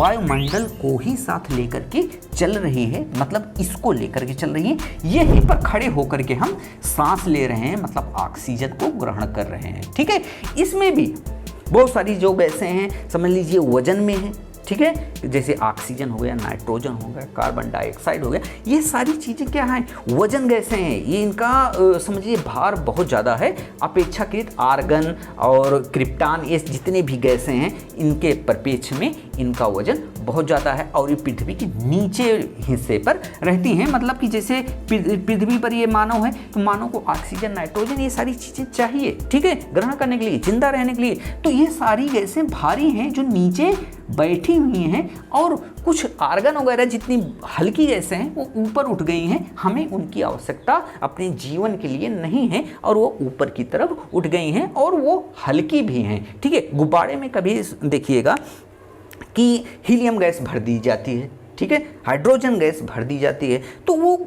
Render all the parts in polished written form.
वायुमंडल को ही साथ लेकर के चल रही है, मतलब इसको लेकर के चल रही है। यहीं पर खड़े होकर के हम सांस ले रहे हैं, मतलब ऑक्सीजन को ग्रहण कर रहे हैं। ठीक है, इसमें भी बहुत सारी जो गैसें हैं समझ लीजिए वजन में है। ठीक है, जैसे ऑक्सीजन हो गया, नाइट्रोजन हो गया, कार्बन डाइऑक्साइड हो गया, ये सारी चीज़ें क्या हैं, वजन गैसें हैं। ये इनका समझिए भार बहुत ज़्यादा है अपेक्षाकृत आर्गन और क्रिप्टॉन, ये जितने भी गैसें हैं इनके परिप्रेक्ष्य में इनका वजन बहुत ज़्यादा है और ये पृथ्वी के नीचे हिस्से पर रहती हैं। मतलब कि जैसे पृथ्वी पर ये मानव है तो मानव को ऑक्सीजन, नाइट्रोजन, ये सारी चीज़ें चाहिए, ठीक है, ग्रहण करने के लिए, जिंदा रहने के लिए। तो ये सारी गैसें भारी हैं जो नीचे बैठी हुई हैं और कुछ आर्गन वगैरह जितनी हल्की गैसें हैं वो ऊपर उठ गई हैं। हमें उनकी आवश्यकता अपने जीवन के लिए नहीं है और वो ऊपर की तरफ उठ गई हैं और वो हल्की भी हैं। ठीक है, गुब्बारे में कभी देखिएगा कि हीलियम गैस भर दी जाती है, ठीक है, हाइड्रोजन गैस भर दी जाती है, तो वो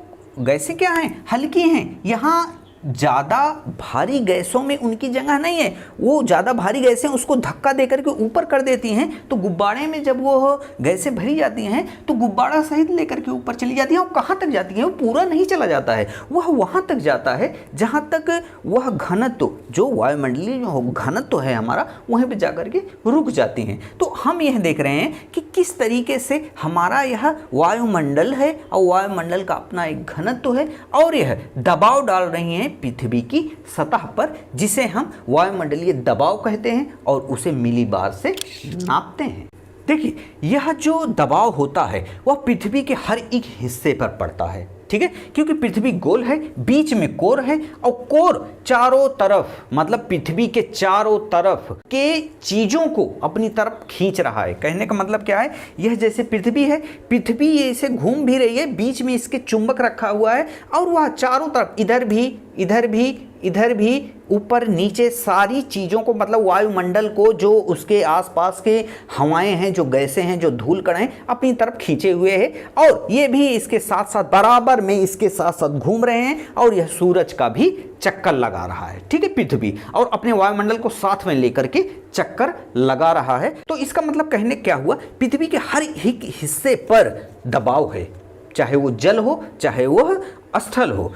गैसें क्या हैं, हल्की हैं। यहाँ ज़्यादा भारी गैसों में उनकी जगह नहीं है, वो ज़्यादा भारी गैसें उसको धक्का देकर के ऊपर कर देती हैं। तो गुब्बारे में जब वो गैसें भरी जाती हैं तो गुब्बारा सहित लेकर के ऊपर चली जाती हैं। और कहाँ तक जाती हैं, वो पूरा नहीं चला जाता है, वह वहाँ तक जाता है जहाँ तक वह घनत्व, जो वायुमंडलीय जो घनत्व है हमारा, वहीं पर जाकर के रुक जाती हैं। तो हम यह देख रहे हैं कि किस तरीके से हमारा यह वायुमंडल है और वायुमंडल का अपना एक घनत्व है और यह दबाव डाल रही हैं पृथ्वी की सतह पर, जिसे हम वायुमंडलीय दबाव कहते हैं और उसे मिलीबार से नापते हैं। देखिए, यह जो दबाव होता है वह पृथ्वी के हर एक हिस्से पर पड़ता है, ठीक है, क्योंकि पृथ्वी गोल है, बीच में कोर है और कोर चारों तरफ, मतलब पृथ्वी के चारों तरफ के चीजों को अपनी तरफ खींच रहा है। कहने का मतलब क्या है, यह जैसे पृथ्वी है, पृथ्वी ये इसे घूम भी रही है, बीच में इसके चुंबक रखा हुआ है और वह चारों तरफ इधर भी, इधर भी, इधर भी, ऊपर नीचे सारी चीज़ों को, मतलब वायुमंडल को, जो उसके आसपास के हवाएं हैं, जो गैसें हैं, जो धूल कण हैं, अपनी तरफ खींचे हुए हैं और ये भी इसके साथ साथ बराबर में इसके साथ साथ घूम रहे हैं और यह सूरज का भी चक्कर लगा रहा है। ठीक है, पृथ्वी और अपने वायुमंडल को साथ में लेकर के चक्कर लगा रहा है। तो इसका मतलब कहने क्या हुआ, पृथ्वी के हर एक हिस्से पर दबाव है, चाहे वो जल हो चाहे वह स्थल हो।